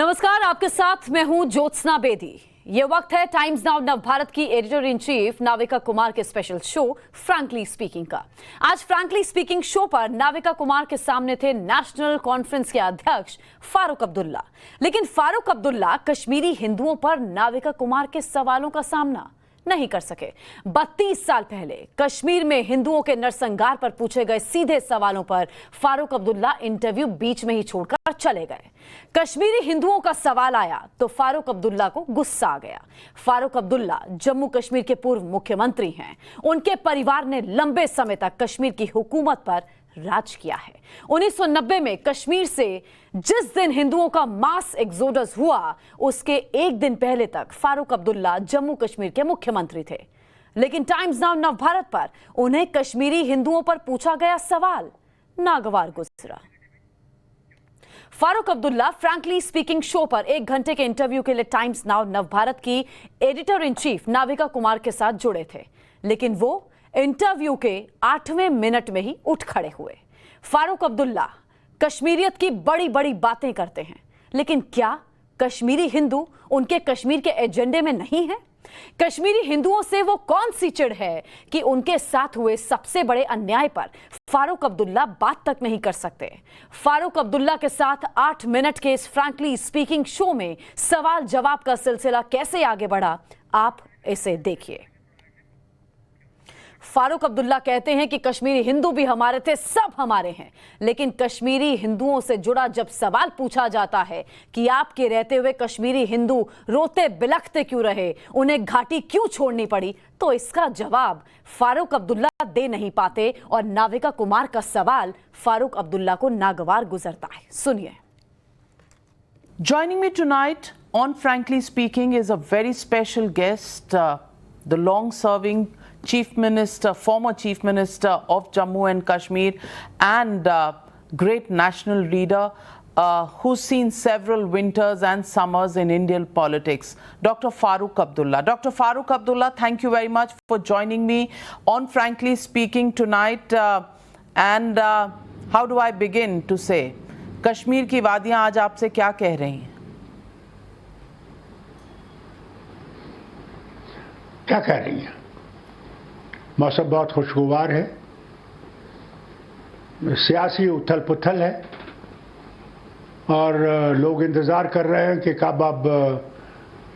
नमस्कार, आपके साथ मैं हूं ज्योत्सना बेदी। ये वक्त है टाइम्स नाउ नवभारत की editor in chief Navika Kumar के स्पेशल शो फ्रैंकली स्पीकिंग का। आज फ्रैंकली स्पीकिंग शो पर नाविका कुमार के सामने थे नेशनल कॉन्फ्रेंस के अध्यक्ष फारूक अब्दुल्ला। लेकिन फारूक अब्दुल्ला कश्मीरी हिंदुओं पर नाविका कुमार के सवालों का सामना नहीं कर सके। 32 साल पहले कश्मीर में हिंदुओं के नरसंहार पर पूछे गए सीधे सवालों पर फारूक अब्दुल्ला इंटरव्यू बीच में ही छोड़कर चले गए। कश्मीरी हिंदुओं का सवाल आया तो फारूक अब्दुल्ला को गुस्सा आ गया। फारूक अब्दुल्ला जम्मू कश्मीर के पूर्व मुख्यमंत्री हैं। उनके परिवार ने लंबे समय तक कश्मीर की हुकूमत पर राज किया है। 1990 में कश्मीर से जिस दिन हिंदुओं का मास एक्सोडस हुआ, उसके एक दिन पहले तक फारूक अब्दुल्ला जम्मू कश्मीर के मुख्यमंत्री थे। लेकिन टाइम्स नाउ नवभारत पर उन्हें कश्मीरी हिंदुओं पर पूछा गया सवाल नागवार गुजरा। Farooq Abdullah frankly speaking show पर 1 घंटे के इंटरव्यू के लिए टाइम्स नाउ नवभारत की editor in chief Navika Kumar के साथ जुड़े थे। लेकिन वो इंटरव्यू के 8वें मिनट में ही उठ खड़े हुए। फारूक अब्दुल्ला कश्मीरियत की बड़ी बड़ी बातें करते हैं, लेकिन क्या कश्मीरी हिंदू उनके कश्मीर के एजेंडे में नहीं है? कश्मीरी हिंदुओं से वो कौन सी चिढ़ है कि उनके साथ हुए सबसे बड़े अन्याय पर फारूक अब्दुल्ला बात तक नहीं कर सकते? फारूक अब्दुल्ला के साथ 8 मिनट के इस फ्रैंकली स्पीकिंग शो में सवाल जवाब का सिलसिला कैसे आगे बढ़ा, आप इसे देखिए। फारूक अब्दुल्ला कहते हैं कि कश्मीरी हिंदू भी हमारे थे, सब हमारे हैं। लेकिन कश्मीरी हिंदुओं से जुड़ा जब सवाल पूछा जाता है कि आपके रहते हुए कश्मीरी हिंदू रोते बिलखते क्यों रहे, उन्हें घाटी क्यों छोड़नी पड़ी, तो इसका जवाब फारूक अब्दुल्ला दे नहीं पाते और नाविका कुमार का सवाल फारूक अब्दुल्ला को नागवार गुजरता है। सुनिए। Joining me tonight on Frankly Speaking is a very special guest, the long-serving former Chief Minister of Jammu and Kashmir and great national leader who's seen several winters and summers in Indian politics, Dr. Farooq Abdullah. Dr. Farooq Abdullah, thank you very much for joining me on Frankly Speaking tonight. And how do I begin to say, Kashmir की वादियां आज आपसे क्या कह रही हैं? क्या कह रही हैं? मौसम बहुत खुशगवार है, सियासी उथल पुथल है और लोग इंतजार कर रहे हैं कि कब अब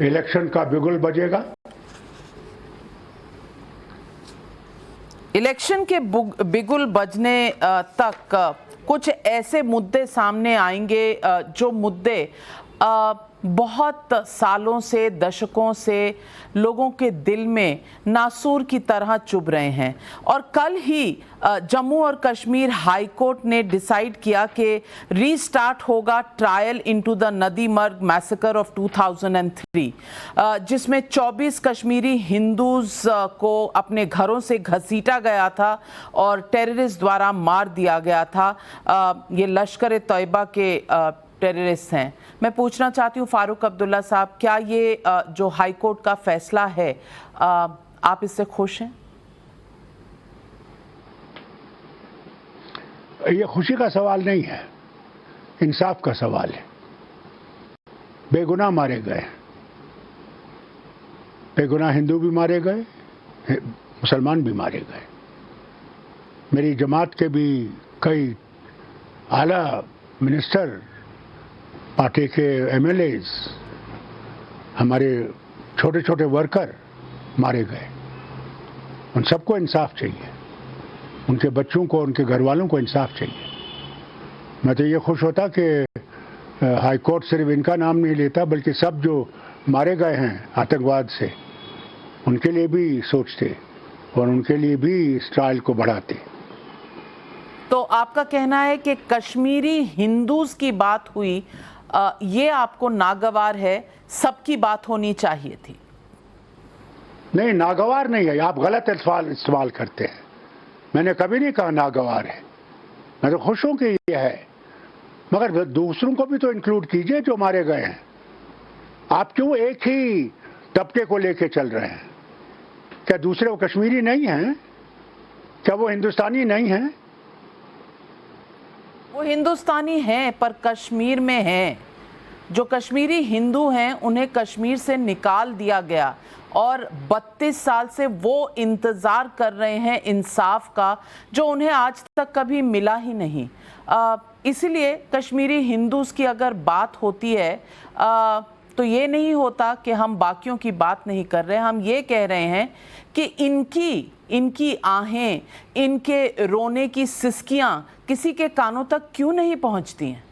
इलेक्शन का बिगुल बजेगा। इलेक्शन के बिगुल बजने तक कुछ ऐसे मुद्दे सामने आएंगे जो मुद्दे बहुत सालों से, दशकों से लोगों के दिल में नासूर की तरह चुभ रहे हैं। और कल ही जम्मू और कश्मीर हाई कोर्ट ने डिसाइड किया कि रीस्टार्ट होगा ट्रायल इनटू द नदी मर्ग मैसेकर ऑफ 2003, जिसमें 24 कश्मीरी हिंदूज को अपने घरों से घसीटा गया था और टेररिस्ट द्वारा मार दिया गया था। ये लश्कर तैयबा के टेररिस्ट हैं। मैं पूछना चाहती हूँ फारूक अब्दुल्ला साहब, क्या ये जो हाई कोर्ट का फैसला है, आप इससे खुश हैं? ये खुशी का सवाल नहीं है, इंसाफ का सवाल है। बेगुनाह मारे गए, बेगुनाह हिंदू भी मारे गए, मुसलमान भी मारे गए। मेरी जमात के भी कई आला मिनिस्टर, पार्टी के एमएलएज, हमारे छोटे छोटे वर्कर मारे गए। उन सबको इंसाफ चाहिए, उनके बच्चों को, उनके घर वालों को इंसाफ चाहिए। मैं तो ये खुश होता कि हाई कोर्ट सिर्फ इनका नाम नहीं लेता, बल्कि सब जो मारे गए हैं आतंकवाद से, उनके लिए भी सोचते और उनके लिए भी इस ट्रायल को बढ़ाते। तो आपका कहना है कि कश्मीरी हिंदूज की बात हुई, ये आपको नागवार है, सबकी बात होनी चाहिए थी? नहीं, नागवार नहीं है, आप गलत इस्तेमाल करते हैं। मैंने कभी नहीं कहा नागवार है, मैं तो खुश हूं कि ये है, मगर दूसरों को भी तो इंक्लूड कीजिए जो मारे गए हैं। आप क्यों एक ही तबके को लेके चल रहे हैं? क्या दूसरे वो कश्मीरी नहीं हैं? क्या वो हिंदुस्तानी नहीं हैं? वो हिंदुस्तानी हैं पर कश्मीर में हैं। जो कश्मीरी हिंदू हैं उन्हें कश्मीर से निकाल दिया गया और 32 साल से वो इंतज़ार कर रहे हैं इंसाफ का, जो उन्हें आज तक कभी मिला ही नहीं। इसीलिए कश्मीरी हिंदूज़ की अगर बात होती है तो ये नहीं होता कि हम बाकियों की बात नहीं कर रहे, हम ये कह रहे हैं कि इनकी आहें, इनके रोने की सिसकियां किसी के कानों तक क्यों नहीं पहुंचती हैं?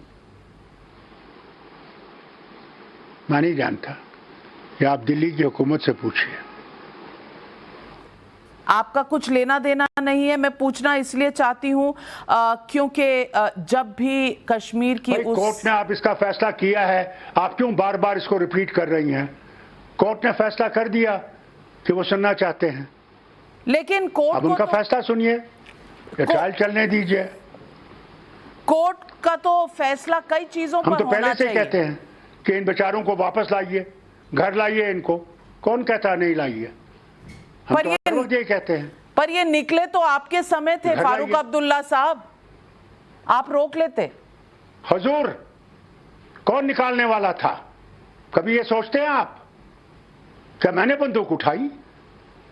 मैं नहीं जानता, या आप दिल्ली की हुकूमत से पूछिए। आपका कुछ लेना देना नहीं है। मैं पूछना इसलिए चाहती हूं क्योंकि जब भी कश्मीर की कोर्ट ने आप इसका फैसला किया है, आप क्यों बार बार इसको रिपीट कर रही हैं? कोर्ट ने फैसला कर दिया कि वो सुनना चाहते हैं, लेकिन कोर्ट अब उनका फैसला सुनिए, ट्रायल चलने दीजिए। कोर्ट का तो फैसला कई चीजों पर हम तो होना पहले से चाहिए। कहते हैं कि इन बेचारों को वापस लाइए, घर लाइए इनको। कौन कहता नहीं लाइए? हम तो हर वक्त यही कहते हैं। पर ये निकले तो आपके समय थे फारूक अब्दुल्ला साहब, आप रोक लेते। हुजूर, कौन निकालने वाला था? कभी ये सोचते हैं आप? क्या मैंने बंदूक उठाई?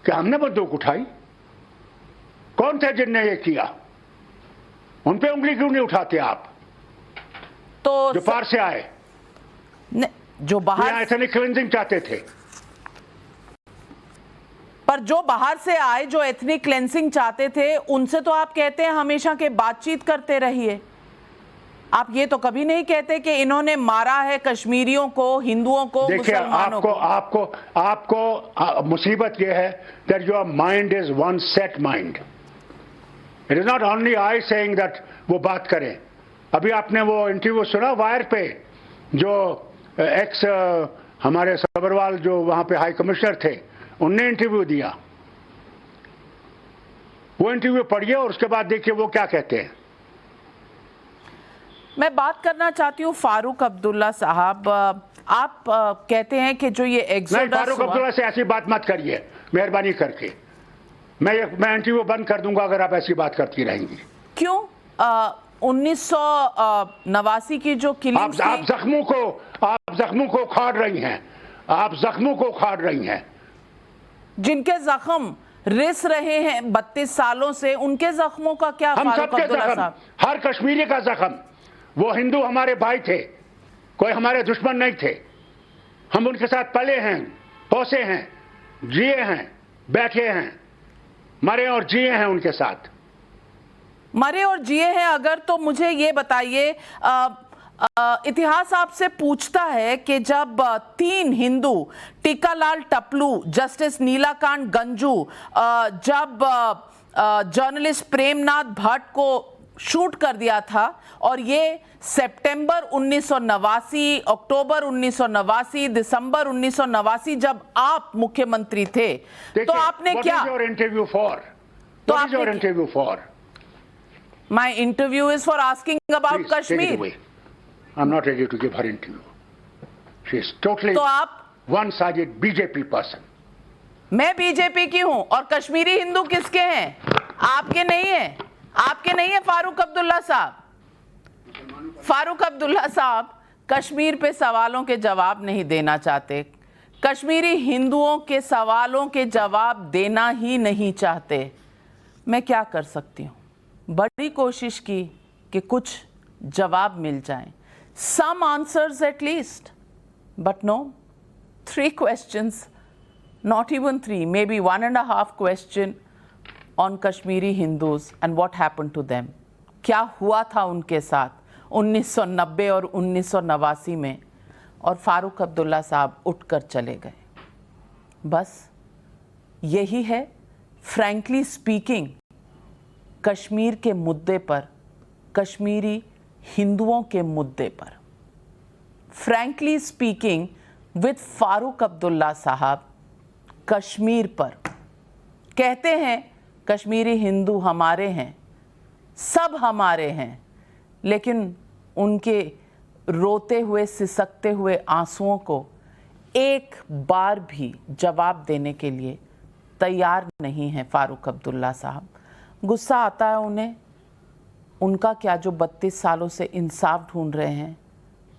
क्या हमने बंदूक उठाई? कौन थे जिनने ये किया? उन पे उंगली क्यों नहीं उठाते आप? तो जो पार से आए, जो बाहर एथनिक क्लींजिंग चाहते थे, पर जो बाहर से आए, जो एथनिक क्लेंसिंग चाहते थे, उनसे तो आप कहते हैं हमेशा के बातचीत करते रहिए। आप ये तो कभी नहीं कहते कि इन्होंने मारा है कश्मीरियों को, हिंदुओं को, मुसलमानों को। आपको मुसीबत ये है that your mind is one set mind. It is not only I saying that वो बात करें। अभी आपने वो इंटरव्यू सुना वायर पे, जो एक्स हमारे सबरवाल जो वहां पे हाई कमिश्नर थे, उनने इंटरव्यू दिया। वो इंटरव्यू पढ़िए और उसके बाद देखिए वो क्या कहते हैं। मैं बात करना चाहती हूँ फारूक अब्दुल्ला साहब, आप कहते हैं कि जो ये एग्जोडस, फारूक अब्दुल्ला से ऐसी बात मत करिए मेहरबानी करके। मैं इंटरव्यू बंद कर दूंगा अगर आप ऐसी बात करती रहेंगी। क्यों? 1989 की जो किलिंग, आप जख्मों को उखाड़ रही हैं, आप जख्मों को उखाड़ रही हैं। जिनके जख्म रिस रहे हैं 32 सालों से, उनके जख्मों का क्या? हम सबके जख्म, हर कश्मीरी का जख्म। वो हिंदू हमारे भाई थे, कोई हमारे दुश्मन नहीं थे। हम उनके साथ पले हैं, पोसे हैं, जिए हैं, बैठे हैं, मरे और जिए हैं उनके साथ। मरे और जिए हैं अगर, तो मुझे ये बताइए, इतिहास आपसे पूछता है कि जब 3 हिंदू, टीकालाल टपलू, जस्टिस नीलाकांत गंजू, जब जर्नलिस्ट प्रेमनाथ भट्ट को शूट कर दिया था, और ये सितंबर 1989, अक्टूबर 1989, दिसंबर 1989 जब आप मुख्यमंत्री थे, तो आपने क्या? My interview is for asking about Please, Kashmir. take it away. I'm not ready to give her interview. She is totally तो आप, one-sided BJP person. मैं बीजेपी की हूं, और कश्मीरी हिंदू किसके हैं? आपके नहीं है, आपके नहीं है फारूक अब्दुल्ला साहब। फारूक अब्दुल्ला साहब कश्मीर पे सवालों के जवाब नहीं देना चाहते, कश्मीरी हिंदुओं के सवालों के जवाब देना ही नहीं चाहते। मैं क्या कर सकती हूँ? बड़ी कोशिश की कि कुछ जवाब मिल जाएं, some answers at least, but no, 3 questions, not even 3, maybe 1.5 question on Kashmiri Hindus and what happened to them. क्या हुआ था उनके साथ 1990 और 1989 में, और फारूक अब्दुल्ला साहब उठकर चले गए। बस यही है फ्रैंकली स्पीकिंग कश्मीर के मुद्दे पर, कश्मीरी हिंदुओं के मुद्दे पर। Frankly speaking with Farooq Abdullah साहब कश्मीर पर। कहते हैं कश्मीरी हिंदू हमारे हैं, सब हमारे हैं, लेकिन उनके रोते हुए, सिसकते हुए आंसुओं को एक बार भी जवाब देने के लिए तैयार नहीं है फारूक अब्दुल्ला साहब। गुस्सा आता है उन्हें, उनका क्या जो 32 सालों से इंसाफ ढूंढ रहे हैं,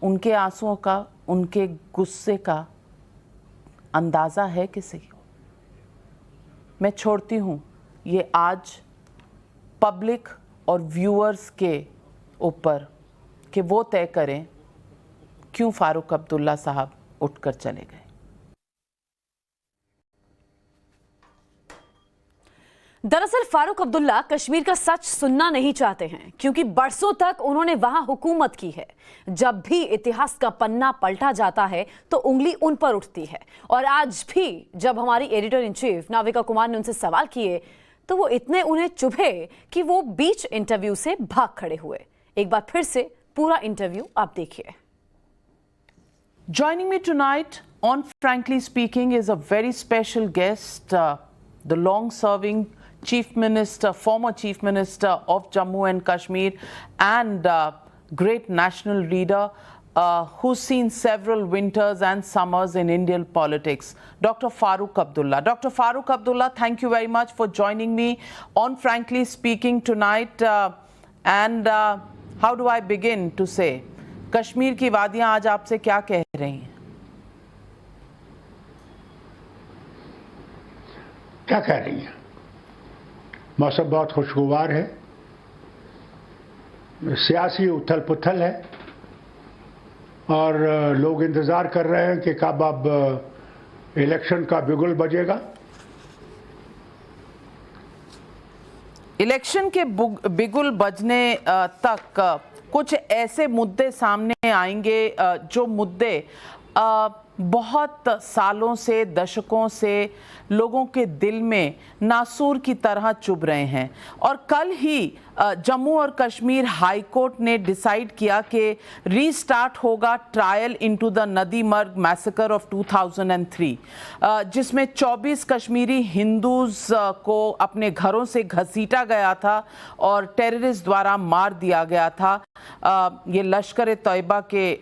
उनके आंसुओं का, उनके गुस्से का अंदाज़ा है किसी को? मैं छोड़ती हूँ ये आज पब्लिक और व्यूअर्स के ऊपर कि वो तय करें क्यों फारूक अब्दुल्ला साहब उठकर चले गए। दरअसल फारूक अब्दुल्ला कश्मीर का सच सुनना नहीं चाहते हैं, क्योंकि बरसों तक उन्होंने वहां हुकूमत की है। जब भी इतिहास का पन्ना पलटा जाता है तो उंगली उन पर उठती है। और आज भी जब हमारी editor in chief Navika Kumar ने उनसे सवाल किए तो वो इतने उन्हें चुभे कि वो बीच इंटरव्यू से भाग खड़े हुए। एक बार फिर से पूरा इंटरव्यू आप देखिए। Joining me tonight on Frankly Speaking is a very special guest, the long-serving Chief Minister, former Chief Minister of Jammu and Kashmir, and great national leader who's seen several winters and summers in Indian politics, Dr. Farooq Abdullah. Dr. Farooq Abdullah, thank you very much for joining me on Frankly Speaking tonight. And how do I begin to say? Kashmir की वादियां आज आपसे क्या कह रही हैं? क्या कह रही हैं? मौसम बहुत खुशगवार है, सियासी उथल पुथल है और लोग इंतजार कर रहे हैं कि कब अब इलेक्शन का बिगुल बजेगा। इलेक्शन के बिगुल बजने तक कुछ ऐसे मुद्दे सामने आएंगे जो मुद्दे बहुत सालों से, दशकों से लोगों के दिल में नासूर की तरह चुभ रहे हैं। और कल ही जम्मू और कश्मीर हाई कोर्ट ने डिसाइड किया कि रीस्टार्ट होगा ट्रायल इनटू द नदी मर्ग मैसेकर ऑफ 2003, जिसमें 24 कश्मीरी हिंदूज को अपने घरों से घसीटा गया था और टेररिस्ट द्वारा मार दिया गया था। ये लश्कर तैयबा के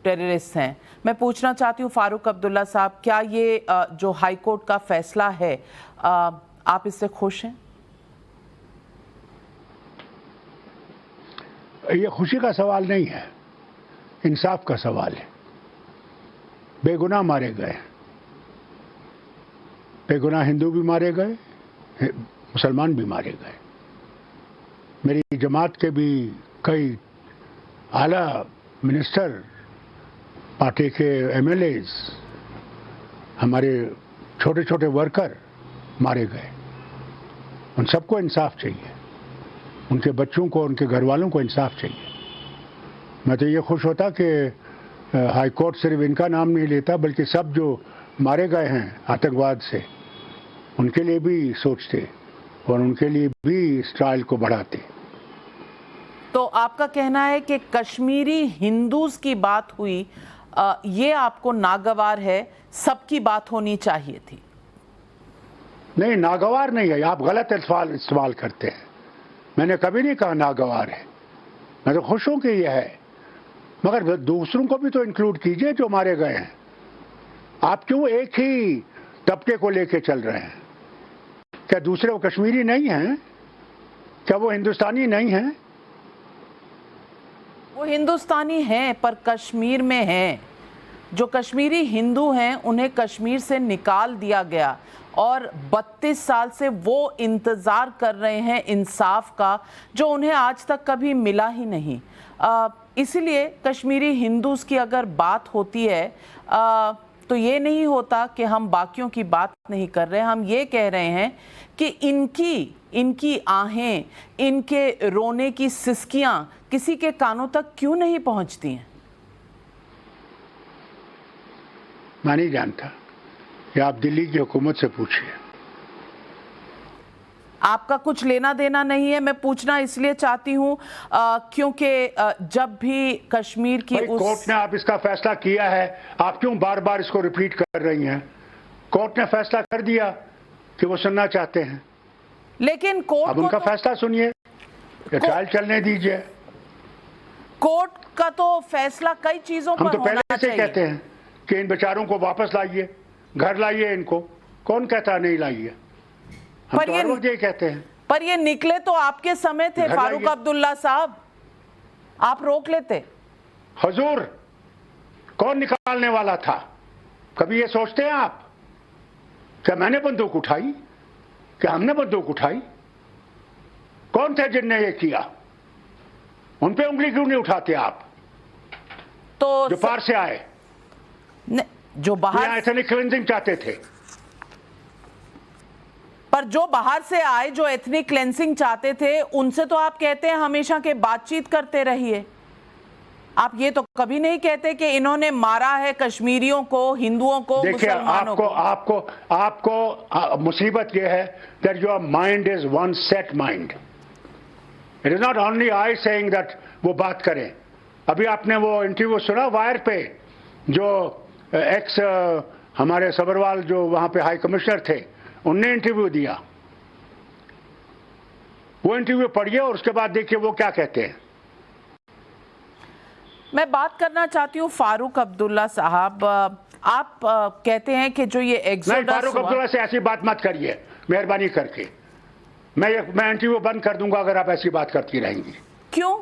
टेररिस्ट हैं। मैं पूछना चाहती हूँ फारूक अब्दुल्ला साहब, क्या ये जो हाई कोर्ट का फैसला है आप इससे खुश हैं? ये खुशी का सवाल नहीं है, इंसाफ का सवाल है। बेगुनाह मारे गए, बेगुनाह हिंदू भी मारे गए, मुसलमान भी मारे गए। मेरी जमात के भी कई आला मिनिस्टर, पार्टी के एमएलएज, हमारे छोटे छोटे वर्कर मारे गए। उन सबको इंसाफ चाहिए, उनके बच्चों को, उनके घर वालों को इंसाफ चाहिए। मैं तो ये खुश होता कि हाई कोर्ट सिर्फ इनका नाम नहीं लेता, बल्कि सब जो मारे गए हैं आतंकवाद से, उनके लिए भी सोचते और उनके लिए भी इस ट्रायल को बढ़ाते। तो आपका कहना है कि कश्मीरी हिंदूज की बात हुई, ये आपको नागवार है, सबकी बात होनी चाहिए थी? नहीं, नागवार नहीं है, आप गलत इस्तेमाल करते हैं। मैंने कभी नहीं कहा नागवार है, मैं तो खुश हूं कि यह है, मगर दूसरों को भी तो इंक्लूड कीजिए जो मारे गए हैं। आप क्यों एक ही तबके को लेके चल रहे हैं? क्या दूसरे वो कश्मीरी नहीं हैं? क्या वो हिंदुस्तानी नहीं हैं? वो हिंदुस्तानी हैं पर कश्मीर में हैं। जो कश्मीरी हिंदू हैं उन्हें कश्मीर से निकाल दिया गया और 32 साल से वो इंतज़ार कर रहे हैं इंसाफ का, जो उन्हें आज तक कभी मिला ही नहीं। इसलिए कश्मीरी हिंदूज़ की अगर बात होती है तो ये नहीं होता कि हम बाकियों की बात नहीं कर रहे, हम ये कह रहे हैं कि इनकी आहें, इनके रोने की सिसकियां किसी के कानों तक क्यों नहीं पहुंचती हैं? मैं नहीं जानता, ये आप दिल्ली की हुकूमत से पूछिए। आपका कुछ लेना देना नहीं है। मैं पूछना इसलिए चाहती हूं क्योंकि जब भी कश्मीर की कोर्ट ने आप इसका फैसला किया है, आप क्यों बार बार इसको रिपीट कर रही हैं? कोर्ट ने फैसला कर दिया कि वो सुनना चाहते हैं, लेकिन कोर्ट अब उनका फैसला सुनिए, ट्रायल चलने दीजिए। कोर्ट का तो फैसला कई चीजों पर हम तो होना पहले से चाहिए। कहते हैं कि इन बेचारों को वापस लाइए, घर लाइए इनको। कौन कहता नहीं लाइए? हम तो हर वक्त यही कहते हैं। पर ये निकले तो आपके समय थे फारूक अब्दुल्ला साहब, आप रोक लेते। हुजूर, कौन निकालने वाला था? कभी ये सोचते हैं आप? क्या मैंने बंदूक उठाई? क्या हमने बंदूक उठाई? कौन थे जिनने ये किया? उन पे उंगली क्यों नहीं उठाते आप? तो जो पार से आए, जो बाहर एथनिक क्लेंजिंग चाहते थे। पर जो बाहर से आए, जो एथनिक क्लेंसिंग चाहते थे, उनसे तो आप कहते हैं हमेशा के बातचीत करते रहिए। आप ये तो कभी नहीं कहते कि इन्होंने मारा है कश्मीरियों को, हिंदुओं को, मुसलमानों को। आपको मुसीबत ये है that your mind is one set mind. It is not only I saying that वो बात करें। अभी आपने वो इंटरव्यू सुना वायर पे, जो एक्स हमारे सबरवाल जो वहां पे हाई कमिश्नर थे, उनने इंटरव्यू दिया। वो इंटरव्यू पढ़िए और उसके बाद देखिए वो क्या कहते हैं। मैं बात करना चाहती हूँ फारूक अब्दुल्ला साहब, आप कहते हैं कि जो ये नहीं, फारूक अब्दुल्ला से ऐसी बात मत करिए मेहरबानी करके। मैं इंटरव्यू बंद कर दूंगा अगर आप ऐसी बात करती रहेंगी। क्यों?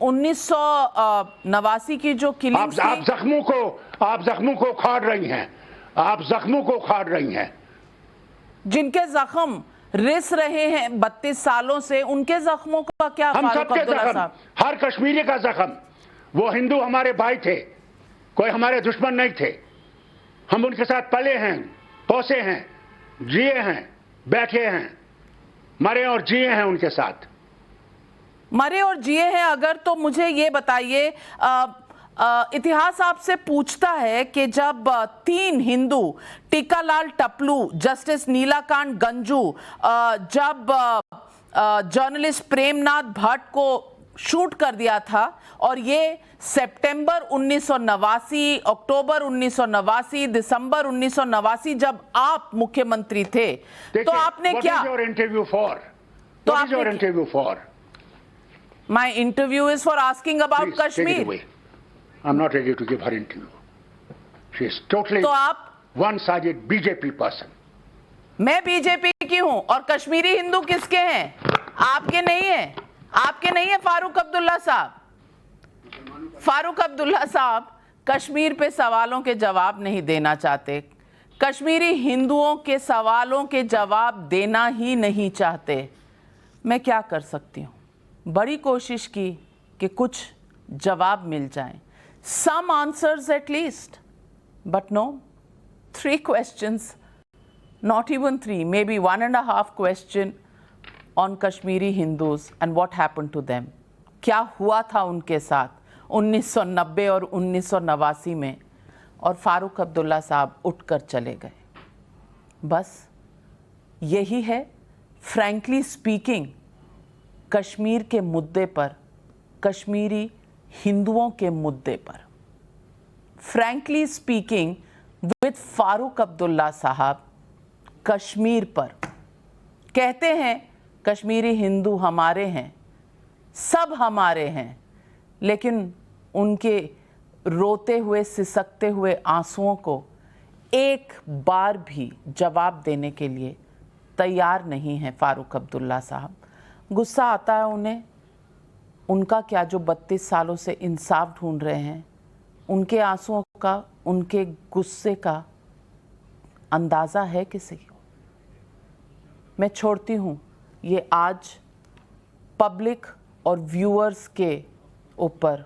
1989 की जो किलिंग आप जख्मों को उखाड़ रही हैं। आप जख्मों को उखाड़ रही हैं। जिनके जख्म रिस रहे हैं 32 सालों से, उनके जख्मों का क्या? हम फारूक सबके अब्दुल्ला जख्म, साहब, हर कश्मीरी का जख्म। वो हिंदू हमारे भाई थे, कोई हमारे दुश्मन नहीं थे। हम उनके साथ पले हैं, पोसे हैं, जिए हैं, बैठे हैं, मरे और जिए हैं उनके साथ। मरे और जिए हैं अगर, तो मुझे ये बताइए, इतिहास आपसे पूछता है कि जब 3 हिंदू, टीकालाल टपलू, जस्टिस नीलाकांत गंजू, जब जर्नलिस्ट प्रेमनाथ भट्ट को शूट कर दिया था, और ये सितंबर 1989, अक्टूबर 1989, दिसंबर 1989 जब आप मुख्यमंत्री थे, तो आपने क्या? My interview is for asking about Kashmir. I'm not ready to give her interview. She is totally तो आप? one-sided BJP person. मैं बीजेपी की हूं, और कश्मीरी हिंदू किसके हैं? आपके नहीं है। आपके नहीं है फारूक अब्दुल्ला साहब। फारूक अब्दुल्ला साहब कश्मीर पे सवालों के जवाब नहीं देना चाहते, कश्मीरी हिंदुओं के सवालों के जवाब देना ही नहीं चाहते। मैं क्या कर सकती हूँ? बड़ी कोशिश की कि कुछ जवाब मिल जाएं, some answers at least, but no, 3 questions, not even 3, maybe 1.5 question on Kashmiri Hindus and what happened to them. क्या हुआ था उनके साथ 1990 और 1989 में, और फारूक अब्दुल्ला साहब उठकर चले गए। बस यही है फ्रैंकली स्पीकिंग कश्मीर के मुद्दे पर, कश्मीरी हिंदुओं के मुद्दे पर। Frankly speaking with Farooq Abdullah साहब कश्मीर पर। कहते हैं कश्मीरी हिंदू हमारे हैं, सब हमारे हैं, लेकिन उनके रोते हुए, सिसकते हुए आंसुओं को एक बार भी जवाब देने के लिए तैयार नहीं है फारूक अब्दुल्ला साहब। गुस्सा आता है उन्हें। उनका क्या, जो 32 सालों से इंसाफ ढूंढ रहे हैं, उनके आंसुओं का, उनके गुस्से का अंदाज़ा है किसी को? मैं छोड़ती हूँ ये आज पब्लिक और व्यूअर्स के ऊपर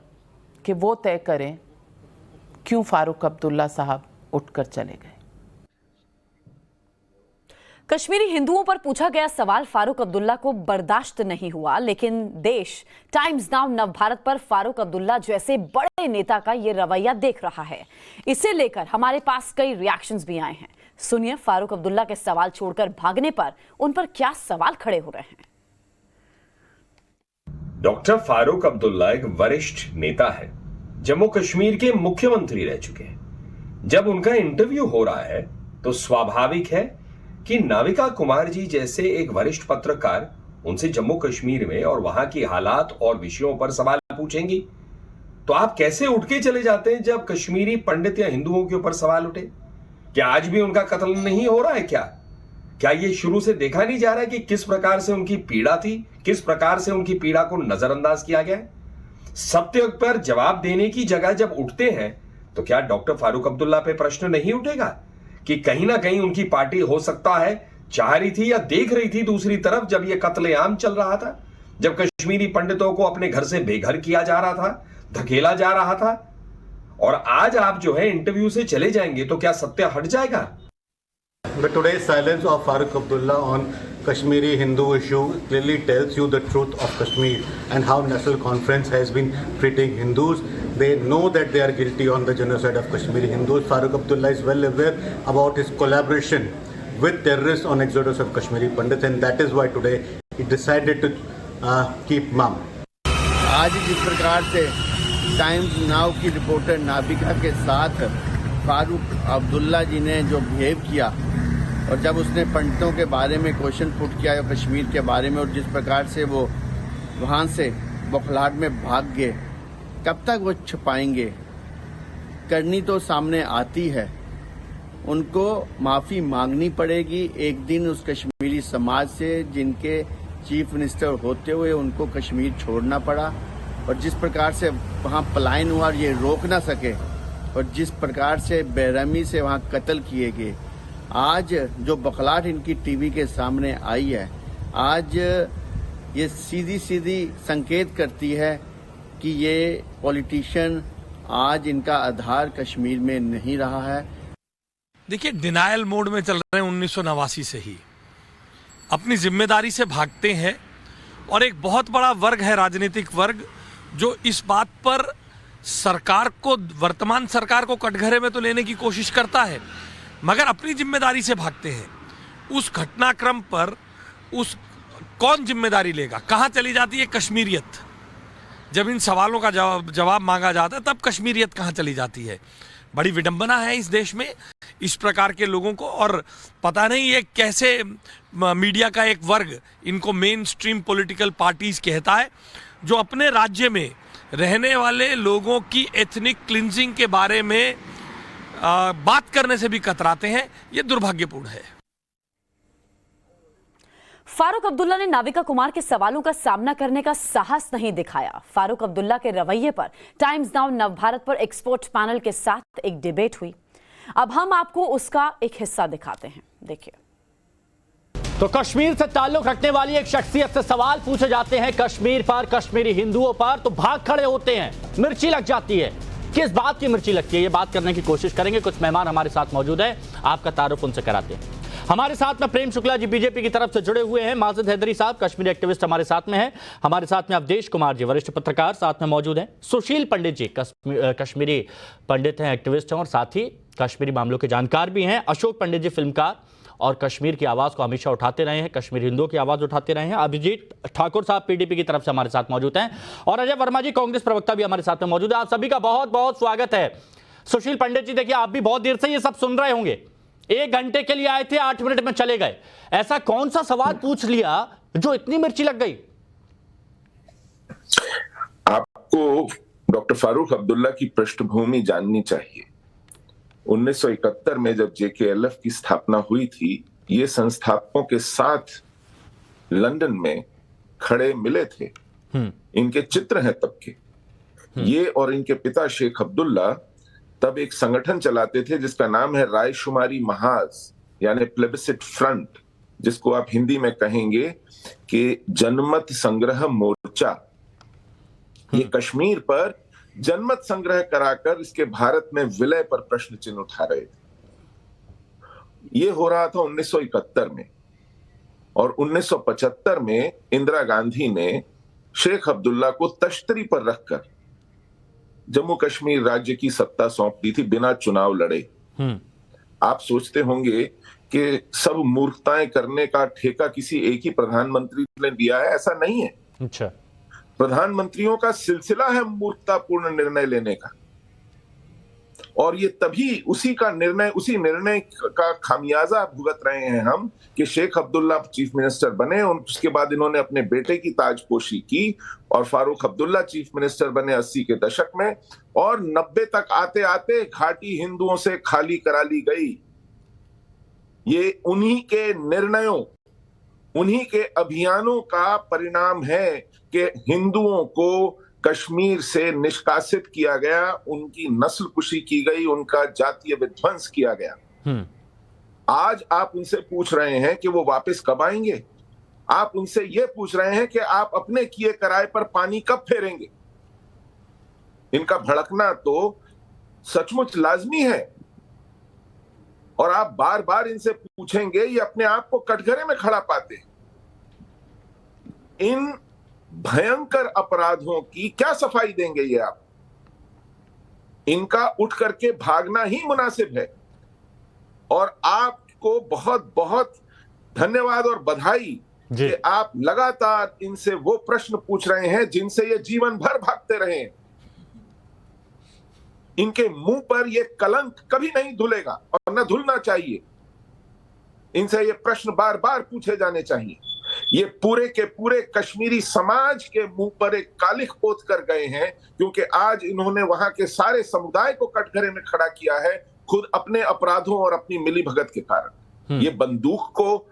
कि वो तय करें क्यों फारूक अब्दुल्ला साहब उठकर चले गए। कश्मीरी हिंदुओं पर पूछा गया सवाल फारूक अब्दुल्ला को बर्दाश्त नहीं हुआ, लेकिन देश टाइम्स नाउ नवभारत पर फारूक अब्दुल्ला जैसे बड़े नेता का ये रवैया देख रहा है। इसे लेकर हमारे पास कई रिएक्शंस भी आए हैं। सुनिए फारूक अब्दुल्ला के सवाल छोड़कर भागने पर उन पर क्या सवाल खड़े हो रहे हैं। डॉक्टर फारूक अब्दुल्ला एक वरिष्ठ नेता है, जम्मू कश्मीर के मुख्यमंत्री रह चुके हैं। जब उनका इंटरव्यू हो रहा है तो स्वाभाविक है कि नाविका कुमार जी जैसे एक वरिष्ठ पत्रकार उनसे जम्मू कश्मीर में और वहां की हालात और विषयों पर सवाल पूछेंगी। तो आप कैसे उठ के चले जाते हैं जब कश्मीरी पंडित या हिंदुओं के ऊपर सवाल उठे? क्या आज भी उनका कत्ल नहीं हो रहा है? क्या ये शुरू से देखा नहीं जा रहा है कि किस प्रकार से उनकी पीड़ा थी, किस प्रकार से उनकी पीड़ा को नजरअंदाज किया गया है? सत्य पर जवाब देने की जगह जब उठते हैं तो क्या डॉक्टर फारूक अब्दुल्ला पे प्रश्न नहीं उठेगा कि कहीं ना कहीं उनकी पार्टी हो सकता है चाह रही थी या देख रही थी दूसरी तरफ, जब यह कत्लेआम चल रहा था, जब कश्मीरी पंडितों को अपने घर से बेघर किया जा रहा था, धकेला जा रहा था, और आज आप जो है इंटरव्यू से चले जाएंगे तो क्या सत्य हट जाएगा? But today's silence of Farooq Abdullah on Kashmiri Hindu issue clearly tells you the truth of Kashmir and how National Conference has been treating Hindus. They know that they are guilty on the genocide of Kashmiri Hindus. Farooq Abdullah is well aware about his collaboration with terrorists on exodus of Kashmiri Pandits, and that is why today he decided to keep mum. आज जिस प्रकार से times now की reporter Navika के साथ फारूक अब्दुल्ला जी ने जो behave किया, और जब उसने पंडितों के बारे में क्वेश्चन पुट किया कश्मीर के बारे में, और जिस प्रकार से वो वहाँ से बौखलाहट में भाग गए, कब तक वो छुपाएंगे? करनी तो सामने आती है, उनको माफ़ी मांगनी पड़ेगी एक दिन उस कश्मीरी समाज से जिनके चीफ मिनिस्टर होते हुए उनको कश्मीर छोड़ना पड़ा, और जिस प्रकार से वहाँ पलायन हुआ और ये रोक ना सके, और जिस प्रकार से बेरहमी से वहाँ कत्ल किए गए। आज जो बौखलाहट इनकी टीवी के सामने आई है, आज ये सीधी सीधी संकेत करती है कि ये पॉलिटिशियन आज इनका आधार कश्मीर में नहीं रहा है। देखिए, डिनायल मोड में चल रहे हैं 1989 से ही, अपनी जिम्मेदारी से भागते हैं, और एक बहुत बड़ा वर्ग है, राजनीतिक वर्ग, जो इस बात पर सरकार को, वर्तमान सरकार को कटघरे में तो लेने की कोशिश करता है, मगर अपनी जिम्मेदारी से भागते हैं। उस घटनाक्रम पर कौन जिम्मेदारी लेगा? कहाँ चली जाती है कश्मीरियत? जब इन सवालों का जवाब मांगा जाता है तब कश्मीरियत कहाँ चली जाती है? बड़ी विडंबना है इस देश में इस प्रकार के लोगों को, और पता नहीं ये कैसे मीडिया का एक वर्ग इनको मेन स्ट्रीम पॉलिटिकल पार्टीज कहता है, जो अपने राज्य में रहने वाले लोगों की एथनिक क्लिंजिंग के बारे में बात करने से भी कतराते हैं। ये दुर्भाग्यपूर्ण है। फारूक अब्दुल्ला ने नाविका कुमार के सवालों का सामना करने का साहस नहीं दिखाया। फारूक अब्दुल्ला के रवैये पर टाइम्स नाउ नवभारत पर एक्सपर्ट पैनल के साथ एक डिबेट हुई। अब हम आपको उसका एक हिस्सा दिखाते हैं, देखिए। तो कश्मीर से ताल्लुक रखने वाली एक शख्सियत से सवाल पूछे जाते हैं कश्मीर पर, कश्मीरी हिंदुओं पर, तो भाग खड़े होते हैं, मिर्ची लग जाती है। किस बात की मिर्ची लगती है, ये बात करने की कोशिश करेंगे। कुछ मेहमान हमारे साथ मौजूद है, आपका तारुफ उनसे कराते हैं। हमारे साथ में प्रेम शुक्ला जी बीजेपी की तरफ से जुड़े हुए हैं, माजिद हैदरी साहब कश्मीरी एक्टिविस्ट हमारे साथ में हैं, हमारे साथ में अवधेश कुमार जी वरिष्ठ पत्रकार साथ में मौजूद हैं, सुशील पंडित जी कश्मीरी पंडित हैं, एक्टिविस्ट हैं और साथ ही कश्मीरी मामलों के जानकार भी हैं, अशोक पंडित जी फिल्मकार और कश्मीर की आवाज़ को हमेशा उठाते रहे हैं, कश्मीर हिंदुओं की आवाज़ उठाते रहे हैं, अभिजीत ठाकुर साहब पीडीपी की तरफ से हमारे साथ मौजूद हैं, और अजय वर्मा जी कांग्रेस प्रवक्ता भी हमारे साथ में मौजूद है। आप सभी का बहुत बहुत स्वागत है। सुशील पंडित जी, देखिए आप भी बहुत देर से ये सब सुन रहे होंगे, 1 घंटे के लिए आए थे, 8 मिनट में चले गए। ऐसा कौन सा सवाल पूछ लिया जो इतनी मिर्ची लग गई? आपको डॉक्टर फारूक अब्दुल्ला की पृष्ठभूमि जाननी चाहिए। 1971 में जब जेकेएलएफ की स्थापना हुई थी, ये संस्थापकों के साथ लंदन में खड़े मिले थे। इनके चित्र हैं तब के। ये और इनके पिता शेख अब्दुल्ला तब एक संगठन चलाते थे जिसका नाम है रायशुमारी महाज, यानी प्लेबिसिट फ्रंट, जिसको आप हिंदी में कहेंगे कि जनमत संग्रह मोर्चा। ये कश्मीर पर जनमत संग्रह कराकर इसके भारत में विलय पर प्रश्न चिन्ह उठा रहे थे। ये हो रहा था 1971 में, और 1975 में इंदिरा गांधी ने शेख अब्दुल्ला को तश्तरी पर रखकर जम्मू कश्मीर राज्य की सत्ता सौंप दी थी बिना चुनाव लड़े। आप सोचते होंगे कि सब मूर्खताएं करने का ठेका किसी एक ही प्रधानमंत्री ने दिया है, ऐसा नहीं है। अच्छा, प्रधानमंत्रियों का सिलसिला है मूर्खतापूर्ण निर्णय लेने का, और ये तभी उसी निर्णय का खामियाजा भुगत रहे हैं हम कि शेख अब्दुल्ला चीफ मिनिस्टर बने, उसके बाद इन्होंने अपने बेटे की ताजपोशी की और फारूक अब्दुल्ला चीफ मिनिस्टर बने 80 के दशक में, और 90 तक आते आते घाटी हिंदुओं से खाली करा ली गई। ये उन्हीं के निर्णयों, उन्हीं के अभियानों का परिणाम है कि हिंदुओं को कश्मीर से निष्कासित किया गया, उनकी नस्लकुशी की गई, उनका जातीय विध्वंस किया गया। आज आप उनसे पूछ रहे हैं कि वो वापस कब आएंगे? आप उनसे ये पूछ रहे हैं कि आप अपने किए कराए पर पानी कब फेरेंगे? इनका भड़कना तो सचमुच लाजमी है, और आप बार बार इनसे पूछेंगे, ये अपने आप को कटघरे में खड़ा पाते हैं। इन भयंकर अपराधों की क्या सफाई देंगे ये आप? इनका उठ करके भागना ही मुनासिब है। और आपको बहुत बहुत धन्यवाद और बधाई कि आप लगातार इनसे वो प्रश्न पूछ रहे हैं जिनसे ये जीवन भर भागते रहे हैं। इनके मुंह पर ये कलंक कभी नहीं धुलेगा और न धुलना चाहिए। इनसे ये प्रश्न बार बार पूछे जाने चाहिए। ये पूरे के पूरे कश्मीरी समाज के मुंह पर एक कालिख पोत कर गए हैं, क्योंकि आज इन्होंने वहां के सारे समुदाय को कटघरे में खड़ा किया है, खुद अपने अपराधों और अपनी मिलीभगत के कारण। ये बंदूक को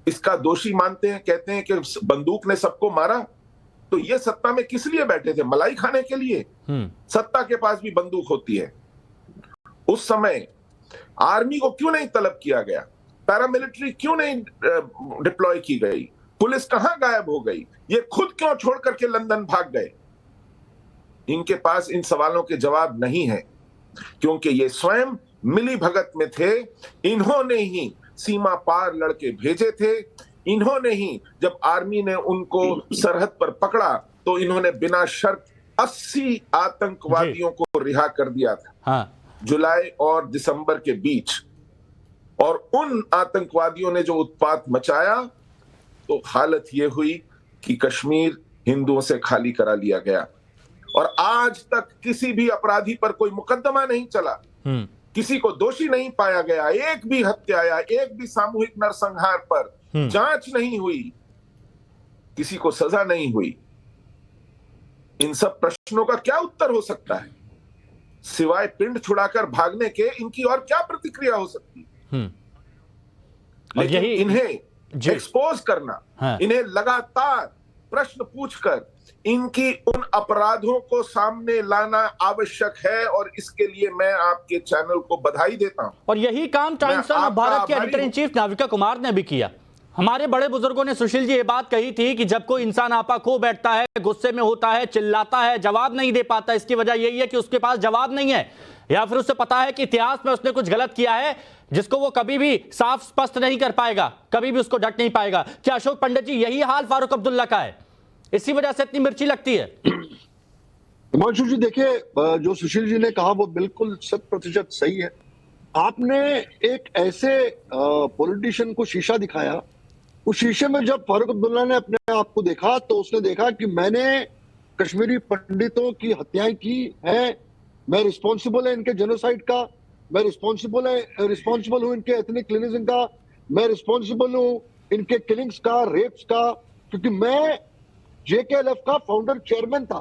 इसका दोषी मानते हैं, कहते हैं कि बंदूक ने सबको मारा। तो ये सत्ता में किस लिए बैठे थे? मलाई खाने के लिए? सत्ता के पास भी बंदूक होती है। उस समय आर्मी को क्यों नहीं तलब किया गया? पैरामिलिट्री क्यों नहीं डिप्लॉय की गई? पुलिस कहां गायब हो गई? ये खुद क्यों छोड़ करके लंदन भाग गए? इनके पास इन सवालों के जवाब नहीं है, क्योंकि ये स्वयं मिली भगत में थे। इन्होंने ही सीमा पार लड़के भेजे थे। इन्होंने ही जब आर्मी ने उनको सरहद पर पकड़ा तो इन्होंने बिना शर्त 80 आतंकवादियों को रिहा कर दिया था, जुलाई और दिसंबर के बीच। और उन आतंकवादियों ने जो उत्पात मचाया, तो हालत यह हुई कि कश्मीर हिंदुओं से खाली करा लिया गया। और आज तक किसी भी अपराधी पर कोई मुकदमा नहीं चला, किसी को दोषी नहीं पाया गया। एक भी हत्या या एक भी सामूहिक नरसंहार पर जांच नहीं हुई, किसी को सजा नहीं हुई। इन सब प्रश्नों का क्या उत्तर हो सकता है? सिवाय पिंड छुड़ाकर भागने के इनकी और क्या प्रतिक्रिया हो सकती है? लेकिन इन्हें एक्सपोज करना, इन्हें लगातार प्रश्न पूछकर इनकी उन अपराधों को सामने लाना आवश्यक है, और इसके लिए मैं आपके चैनल को बधाई देता हूं। और यही काम टाइम्स ऑफ भारत के editor in chief Navika Kumar ने भी किया। हमारे बड़े बुजुर्गों ने, सुशील जी, ये बात कही थी कि जब कोई इंसान आपा खो बैठता है, गुस्से में होता है, चिल्लाता है, जवाब नहीं दे पाता, इसकी वजह यही है कि उसके पास जवाब नहीं है, या फिर उसे पता है कि इतिहास में उसने कुछ गलत किया है जिसको वो कभी भी साफ स्पष्ट नहीं कर पाएगा, कभी भी उसको डट नहीं पाएगा। क्या अशोक पंडित जी यही हाल फारूक अब्दुल्ला का है? इसी वजह से इतनी मिर्ची लगती है? हिमांशु जी, देखिए, जो सुशील जी ने कहा वो बिल्कुल 100% सही है। आपने एक ऐसे पॉलिटिशियन को शीशा दिखाया, उस शीशे में जब फारूक अब्दुल्ला ने अपने आप को देखा तो उसने देखा कि मैंने कश्मीरी पंडितों की हत्याएं की हैं, मैं रिस्पॉन्सिबल है इनके जेनोसाइड का, मैं रिस्पॉन्सिबल हूं इनके एथनिक क्लीनिजिंग का, मैं रिस्पॉन्सिबल हूं इनके किलिंग्स का, रेप्स का, क्योंकि मैं JKLF का फाउंडर चेयरमैन था।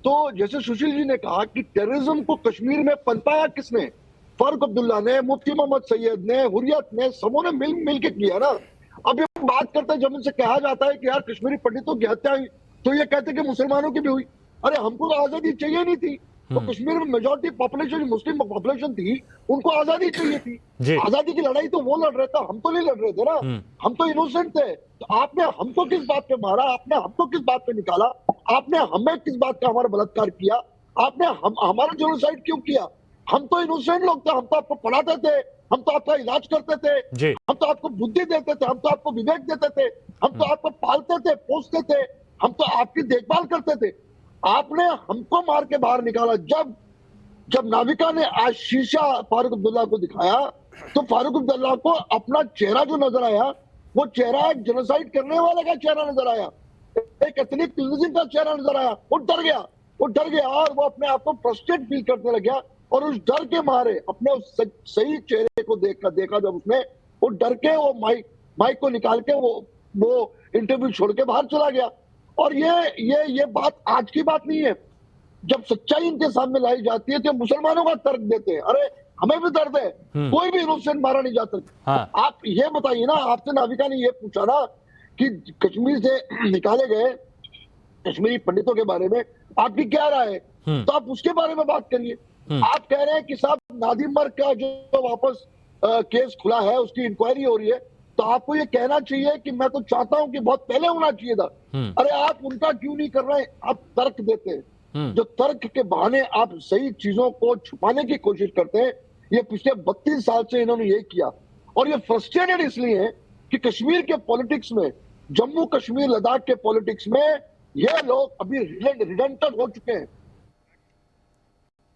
तो जैसे सुशील जी ने कहा कि टेररिज्म को कश्मीर में पनपाया किसने? फारूक अब्दुल्ला ने, मुफ्ती मोहम्मद सैयद ने, हुर्रियत ने, सबों ने मिल के किया ना। अब ये बात करते हैं, जब उनसे कहा जाता है कि यार कश्मीरी पंडितों की हत्या हुई, तो ये कहते हैं कि मुसलमानों की भी हुई। अरे हमको तो आजादी चाहिए नहीं थी, तो कश्मीर में मेजॉरिटी पॉपुलेशन मुस्लिम पॉपुलेशन थी, उनको आजादी चाहिए थी। आजादी की लड़ाई तो वो लड़ रहे थे, हम तो नहीं लड़ रहे थे ना, हम तो इनोसेंट थे। तो आपने हमको किस बात पे मारा? आपने हमको किस बात पे निकाला? आपने हमें किस बात का हमारा बलात्कार किया? आपने हमारा जेनोसाइड क्यों किया? हम तो इनोसेंट लोग थे, हम तो आपको पढ़ाते थे, हम तो आपका इलाज करते थे, हम तो आपको बुद्धि देते थे, हम तो आपको विवेक देते थे, हम तो आपको पालते थे, पोसते थे, हम तो आपकी देखभाल करते थे। आपने हमको मार के बाहर निकाला। जब नाविका ने आज शीशा फारूक अब्दुल्ला को दिखाया, तो फारूक अब्दुल्ला को अपना चेहरा जो नजर आया, वो चेहरा एक जेनोसाइड करने वाले का चेहरा नजर आया, एक एथनिक क्लींजिंग का चेहरा नजर आया। वो डर गया और वो अपने आप को फ्रस्ट्रेट फील करने लग गया। और उस डर के मारे अपने उस सही चेहरे को देखा जब उसने, वो डर के वो माइक को निकाल के वो इंटरव्यू छोड़ के बाहर चला गया। और ये बात आज की बात नहीं है। जब सच्चाई इनके सामने लाई जाती है तो मुसलमानों का तर्क देते हैं, अरे हमें भी दर्द है, कोई भी इनोसेंट मारा नहीं जा सकता। आप ये बताइए ना, आपसे नाविका ने ये पूछा ना कि कश्मीर से निकाले गए कश्मीरी पंडितों के बारे में आपकी क्या राय है? तो आप उसके बारे में बात करिए। आप कह रहे हैं कि साहब नादिम मर्ग का जो वापस केस खुला है, उसकी इंक्वायरी हो रही है, तो आपको ये कहना चाहिए कि मैं तो चाहता हूं कि बहुत पहले होना चाहिए था। अरे आप उनका क्यों नहीं कर रहे? आप तर्क देते हैं, जो तर्क के बहाने आप सही चीजों को छुपाने की कोशिश करते हैं। ये पिछले 32 साल से इन्होंने ये किया, और ये फ्रस्ट्रेटेड इसलिए है कि कश्मीर के पॉलिटिक्स में, जम्मू कश्मीर लद्दाख के पॉलिटिक्स में ये लोग अभी रिडेंटेड हो चुके हैं।